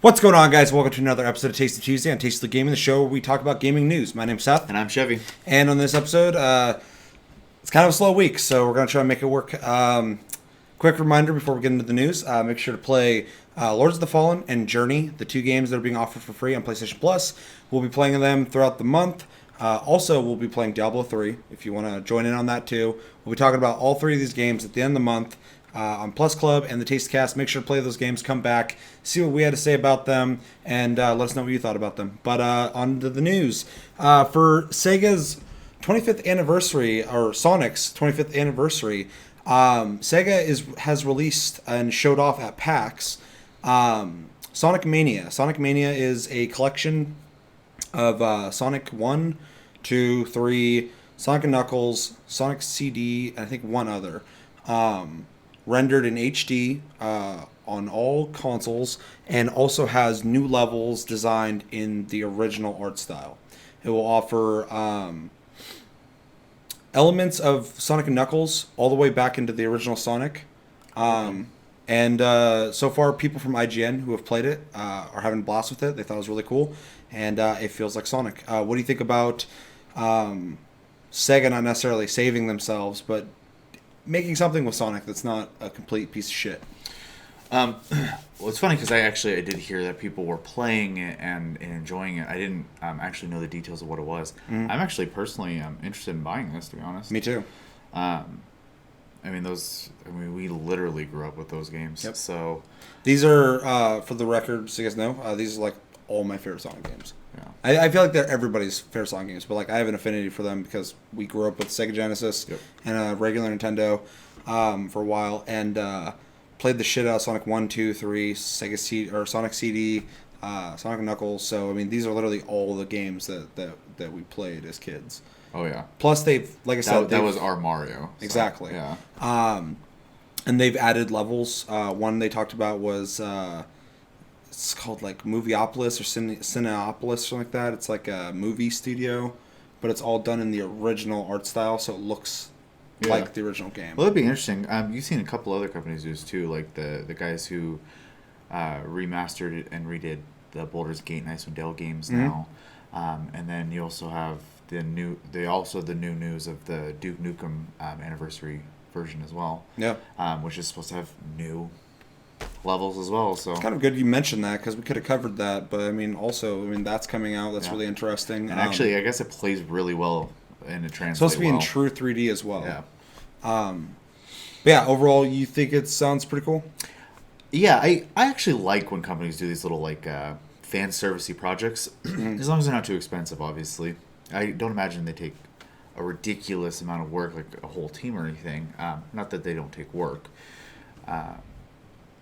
What's going on, guys? Welcome to another episode of Tasty Tuesday on Tasty Gaming, the show where we talk about gaming news. My name's Seth. And I'm Chevy. And on this episode, it's kind of a slow week, so we're going to try and make it work. Quick reminder before we get into the news, make sure to play Lords of the Fallen and Journey, the two games that are being offered for free on PlayStation Plus. We'll be playing them throughout the month. Also, we'll be playing Diablo 3, if you want to join in on that too. We'll be talking about all three of these games at the end of the month. On Plus Club and the Taste Cast. Make sure to play those games, come back, see what we had to say about them, and let us know what you thought about them. But on to the news. For Sega's 25th anniversary, or Sonic's 25th anniversary, Sega has released and showed off at PAX Sonic Mania. Sonic Mania is a collection of Sonic 1, 2, 3, Sonic and Knuckles, Sonic CD, and I think one other. Rendered in HD on all consoles, and also has new levels designed in the original art style. It will offer elements of Sonic and Knuckles all the way back into the original Sonic. And so far, people from IGN who have played it are having a blast with it. They thought it was really cool, and it feels like Sonic. What do you think about Sega not necessarily saving themselves, but making something with Sonic that's not a complete piece of shit? Well, it's funny because I did hear that people were playing it and enjoying it. I didn't actually know the details of what it was. Mm-hmm. I'm actually personally interested in buying this, to be honest. Me too. We literally grew up with those games. Yep. So these are, for the record, so you guys know, these are like all my favorite Sonic games. Yeah. I feel like they're everybody's favorite Sonic games, but like I have an affinity for them because we grew up with Sega Genesis and a regular Nintendo for a while, and played the shit out of Sonic 1, 2, 3, Sega CD, or Sonic CD, Sonic Knuckles. So I mean, these are literally all the games that we played as kids. Oh yeah. Plus they've, like I said, that was our Mario. So, exactly. Yeah. And they've added levels. One they talked about was it's called like Movieopolis or Cineopolis or something like that. It's like a movie studio, but it's all done in the original art style, so it looks like the original game. Well, that'd be interesting. You've seen a couple other companies do this too, like the guys who remastered it and redid the Baldur's Gate and Icewind Dale games now, and then you also have the new news of the Duke Nukem anniversary version as well. Yeah, which is supposed to have new levels as well. So it's kind of good you mentioned that because we could have covered that, but I mean that's coming out. That's really interesting. And actually, I guess it plays really well and it translates. It's supposed to be in true 3D as well. Yeah. But yeah, overall, you think it sounds pretty cool? Yeah, I actually like when companies do these little like fan servicey projects, as long as they're not too expensive. Obviously, I don't imagine they take a ridiculous amount of work, like a whole team or anything. Not that they don't take work.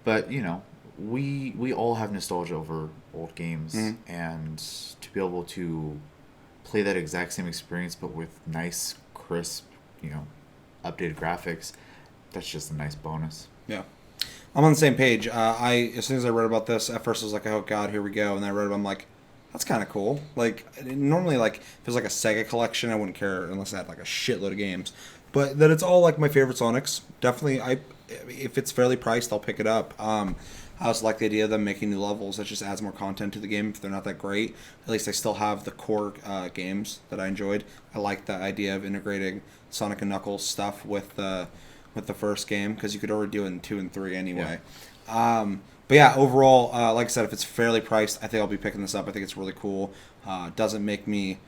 But, you know, we all have nostalgia over old games, and to be able to play that exact same experience but with nice, crisp, updated graphics, that's just a nice bonus. Yeah. I'm on the same page. As soon as I read about this, at first I was like, oh god, here we go. And then I read it, I'm like, that's kind of cool. Like, normally, like, if it was like a Sega collection, I wouldn't care unless I had like a shitload of games. But that it's all like my favorite Sonics. Definitely, if it's fairly priced, I'll pick it up. I also like the idea of them making new levels. That just adds more content to the game. If they're not that great, at least I still have the core games that I enjoyed. I like the idea of integrating Sonic and Knuckles stuff with the first game, because you could already do it in 2 and 3 anyway. Yeah. But yeah, overall, like I said, if it's fairly priced, I think I'll be picking this up. I think it's really cool. Doesn't make me,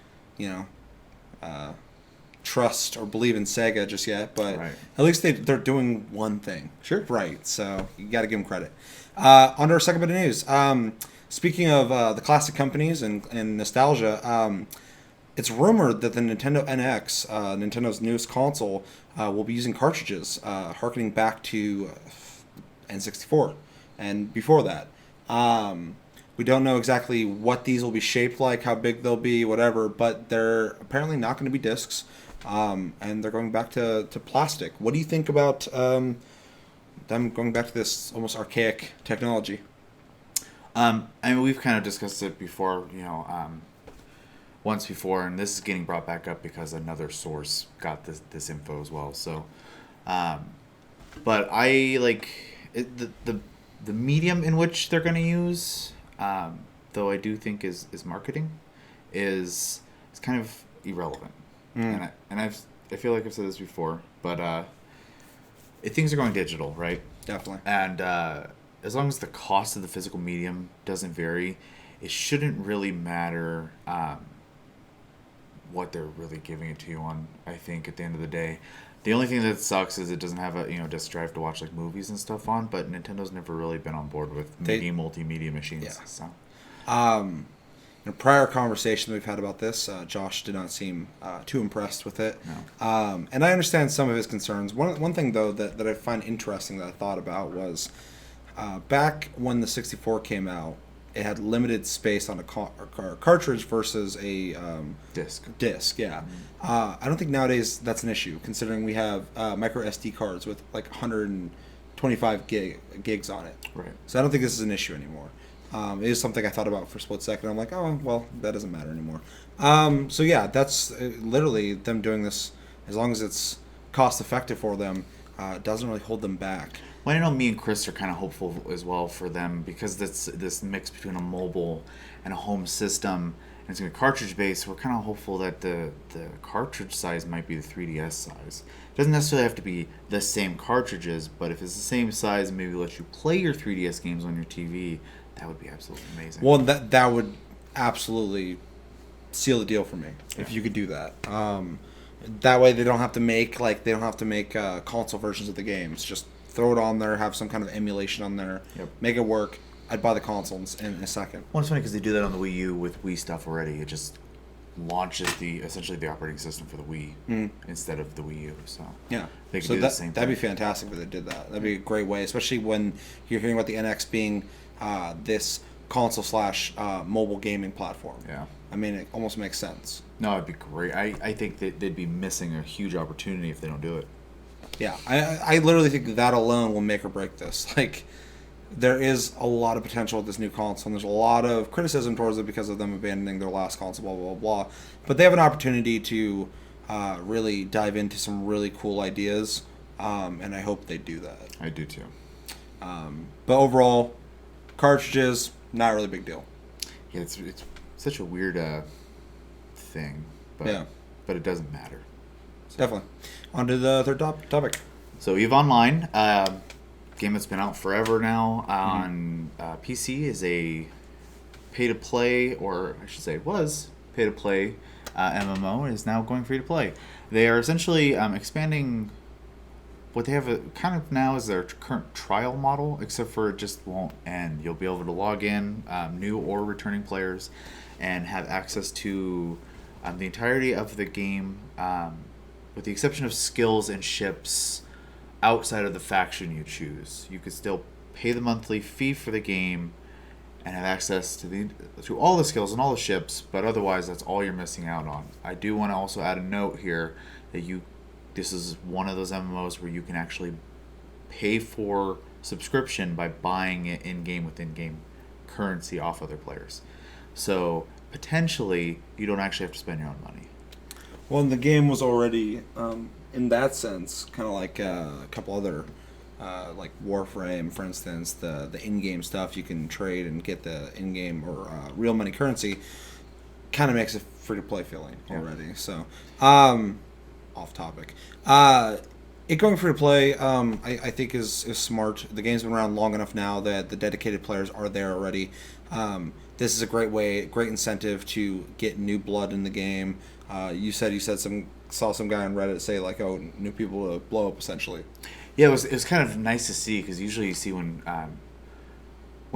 trust or believe in Sega just yet, but at least they're doing one thing. Sure. Right, so you got to give them credit. On to our second bit of news. Speaking of the classic companies and nostalgia, it's rumored that the Nintendo NX, Nintendo's newest console, will be using cartridges, harkening back to N64 and before that. We don't know exactly what these will be shaped like, how big they'll be, whatever, but they're apparently not going to be discs, and they're going back to plastic. What do you think about them going back to this almost archaic technology? We've kind of discussed it before, once before, and this is getting brought back up because another source got this info as well. So, but I like the medium in which they're going to use. though I do think is marketing, is kind of irrelevant. I feel like I've said this before, but things are going digital, right? Definitely. And as long as the cost of the physical medium doesn't vary, it shouldn't really matter what they're really giving it to you on. I think at the end of the day, the only thing that sucks is it doesn't have a disk drive to watch like movies and stuff on. But Nintendo's never really been on board with multimedia machines. Yeah. So. In a prior conversation we've had about this, Josh did not seem too impressed with it. No. And I understand some of his concerns. One thing, though, that I find interesting that I thought about was back when the 64 came out, it had limited space on a cartridge versus a disc, yeah. I don't think nowadays that's an issue, considering we have micro SD cards with like 125 gigs on it. Right. So I don't think this is an issue anymore. It is something I thought about for a split second. I'm like, oh, well, that doesn't matter anymore. So yeah, that's literally them doing this. As long as it's cost effective for them, it doesn't really hold them back. Well, I know me and Chris are kind of hopeful as well for them, because this mix between a mobile and a home system, and it's going to be cartridge based. We're kind of hopeful that the cartridge size might be the 3DS size. It doesn't necessarily have to be the same cartridges, but if it's the same size and maybe let you play your 3DS games on your TV, that would be absolutely amazing. Well, that would absolutely seal the deal for me if you could do that. That way they don't have to make console versions of the games. Just throw it on there, have some kind of emulation on there, make it work. I'd buy the consoles in a second. Well, it's funny because they do that on the Wii U with Wii stuff already. It just launches essentially the operating system for the Wii instead of the Wii U. So yeah, they could do the same thing. That'd be fantastic if they did that. That'd be a great way, especially when you're hearing about the NX being this console / mobile gaming platform. Yeah. I mean, it almost makes sense. No, it'd be great. I think that they'd be missing a huge opportunity if they don't do it. Yeah, I literally think that alone will make or break this. Like, there is a lot of potential with this new console, and there's a lot of criticism towards it because of them abandoning their last console, blah, blah, blah, blah. But they have an opportunity to really dive into some really cool ideas, and I hope they do that. I do too. But overall, cartridges, not really a big deal. Yeah, it's such a weird thing, but it doesn't matter. So. Definitely. On to the third topic. So EVE Online, game that's been out forever now on PC, is a pay-to-play, or I should say was pay-to-play MMO, is now going free-to-play. They are essentially expanding what they have kind of now is their current trial model, except for it just won't end. You'll be able to log in, new or returning players, and have access to the entirety of the game, with the exception of skills and ships outside of the faction you choose. You could still pay the monthly fee for the game and have access to all the skills and all the ships, but otherwise that's all you're missing out on. I do want to also add a note here that this is one of those MMOs where you can actually pay for subscription by buying it in-game with in-game currency off other players. So potentially you don't actually have to spend your own money. Well, and the game was already, in that sense, kind of like a couple other, like Warframe, for instance, the in-game stuff you can trade and get the in-game or real money currency, kind of makes a free-to-play feeling already. So, off topic. It going free-to-play, I think is smart. The game's been around long enough now that the dedicated players are there already. This is a great incentive to get new blood in the game. You saw some guy on Reddit say like, oh, new people to blow up essentially. Yeah, it was kind of nice to see, because usually you see when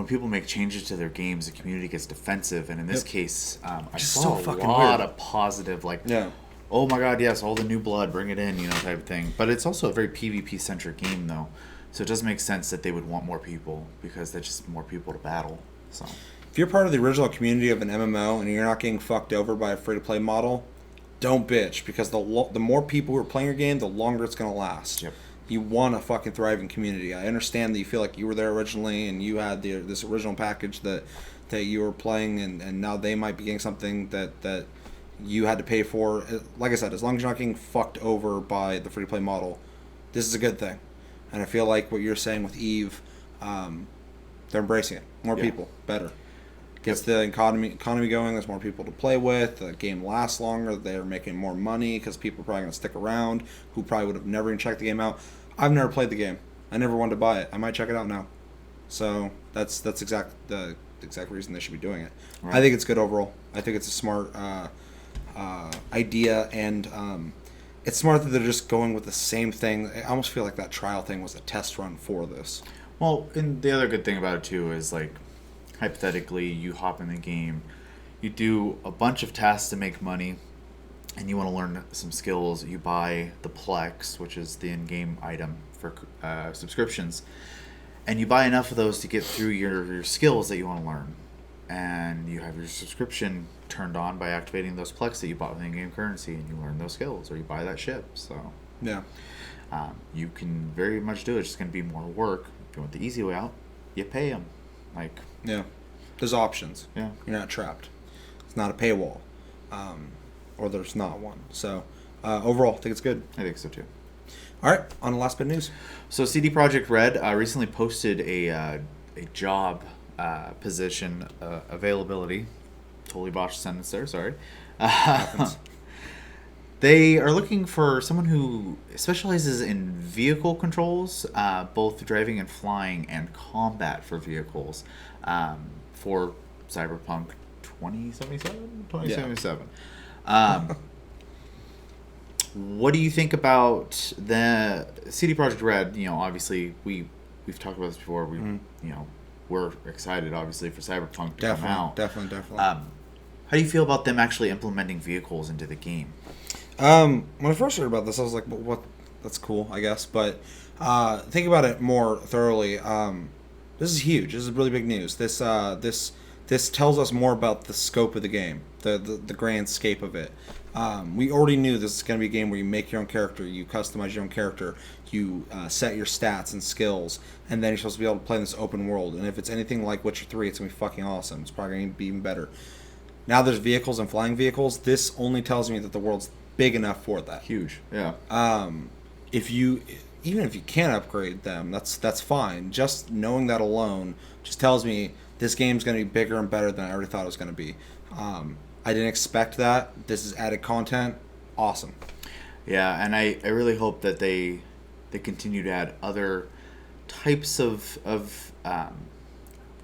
people make changes to their games, the community gets defensive, and in this case, I saw a lot of positive, like, oh my god, yes, all the new blood, bring it in, type of thing. But it's also a very PvP centric game though, so it does make sense that they would want more people, because that's just more people to battle. So if you're part of the original community of an MMO and you're not getting fucked over by a free-to-play model, don't bitch, because the more people who are playing your game, the longer it's going to last. Yep. You want a fucking thriving community. I understand that you feel like you were there originally and you had this original package that you were playing, and now they might be getting something that you had to pay for. Like I said, as long as you're not getting fucked over by the free-to-play model, this is a good thing. And I feel like what you're saying with EVE, they're embracing it. More people, better. Gets the economy going. There's more people to play with. The game lasts longer. They're making more money because people are probably going to stick around who probably would have never even checked the game out. I've never played the game. I never wanted to buy it. I might check it out now. So that's the exact reason they should be doing it. Right. I think it's good overall. I think it's a smart idea, and it's smart that they're just going with the same thing. I almost feel like that trial thing was a test run for this. Well, and the other good thing about it too is, like, hypothetically, you hop in the game, you do a bunch of tasks to make money, and you want to learn some skills. You buy the Plex, which is the in-game item for subscriptions, and you buy enough of those to get through your skills that you want to learn. And you have your subscription turned on by activating those Plex that you bought with in-game currency, and you learn those skills, or you buy that ship. So yeah, you can very much do it. It's just going to be more work. If you want the easy way out, you pay them. Like, yeah, there's options. Yeah, you're not trapped. It's not a paywall, or there's not one. So overall, I think it's good. I think so too. All right, on the last bit of news. So CD Projekt Red recently posted a job position availability. Totally botched sentence there. Sorry. They are looking for someone who specializes in vehicle controls, both driving and flying, and combat for vehicles, for Cyberpunk 2077? 2077. Yeah. What do you think about the CD Projekt Red? You know, obviously we've talked about this before. We're excited, obviously, for Cyberpunk to come out. Definitely. How do you feel about them actually implementing vehicles into the game? When I first heard about this, I was like, "What? That's cool, I guess." But think about it more thoroughly. This is huge. This is really big news. This tells us more about the scope of the game, the grand scape of it. We already knew this is going to be a game where you make your own character, you customize your own character, you set your stats and skills, and then you're supposed to be able to play in this open world. And if it's anything like Witcher 3, it's going to be fucking awesome. It's probably going to be even better. Now there's vehicles and flying vehicles. This only tells me that the world's big enough for that. Huge, yeah. Even if you can't upgrade them, that's fine. Just knowing that alone just tells me this game's going to be bigger and better than I already thought it was going to be. I didn't expect that. This is added content. Awesome. Yeah, and I really hope that they continue to add other types of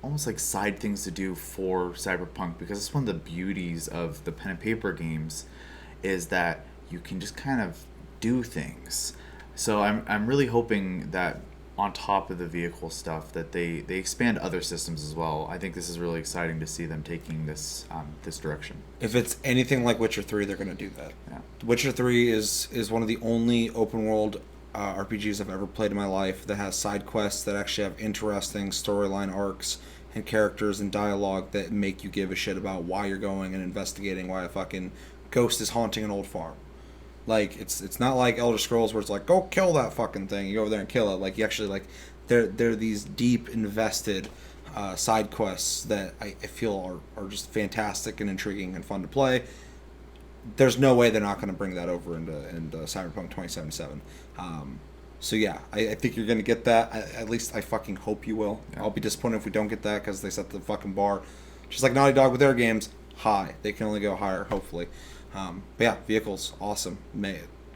almost like side things to do for Cyberpunk, because it's one of the beauties of the pen and paper games is that you can just kind of do things. So I'm really hoping that on top of the vehicle stuff that they expand other systems as well. I think this is really exciting to see them taking this direction. If it's anything like Witcher 3, they're going to do that. Yeah. Witcher 3 is one of the only open world RPGs I've ever played in my life that has side quests that actually have interesting storyline arcs and characters and dialogue that make you give a shit about why you're going and investigating why a fucking ghost is haunting an old farm. Like, it's not like Elder Scrolls where it's like, go kill that fucking thing. You go over there and kill it. Like, you actually, like, they're these deep, invested side quests that I feel are just fantastic and intriguing and fun to play. There's no way they're not going to bring that over into Cyberpunk 2077. So, yeah, I think you're going to get that. At least I fucking hope you will. Yeah. I'll be disappointed if we don't get that because they set the fucking bar. Just like Naughty Dog with their games, high. They can only go higher, hopefully. But yeah, vehicles, awesome.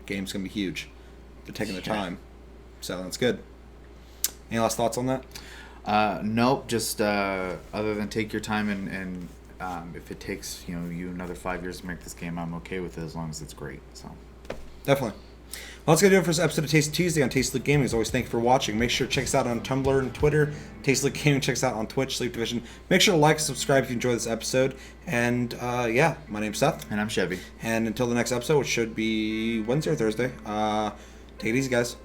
Game's going to be huge. They're taking their time. So that's good. Any last thoughts on that? Nope. Just other than take your time and if it takes you another 5 years to make this game, I'm okay with it as long as it's great. So definitely. Well, that's going to do it for this episode of Taste Tuesday on Taste League Gaming. As always, thank you for watching. Make sure to check us out on Tumblr and Twitter. Taste League Gaming, check us out on Twitch, Sleep Division. Make sure to like and subscribe if you enjoyed this episode. And, yeah, my name's Seth. And I'm Chevy. And until the next episode, which should be Wednesday or Thursday, take it easy, guys.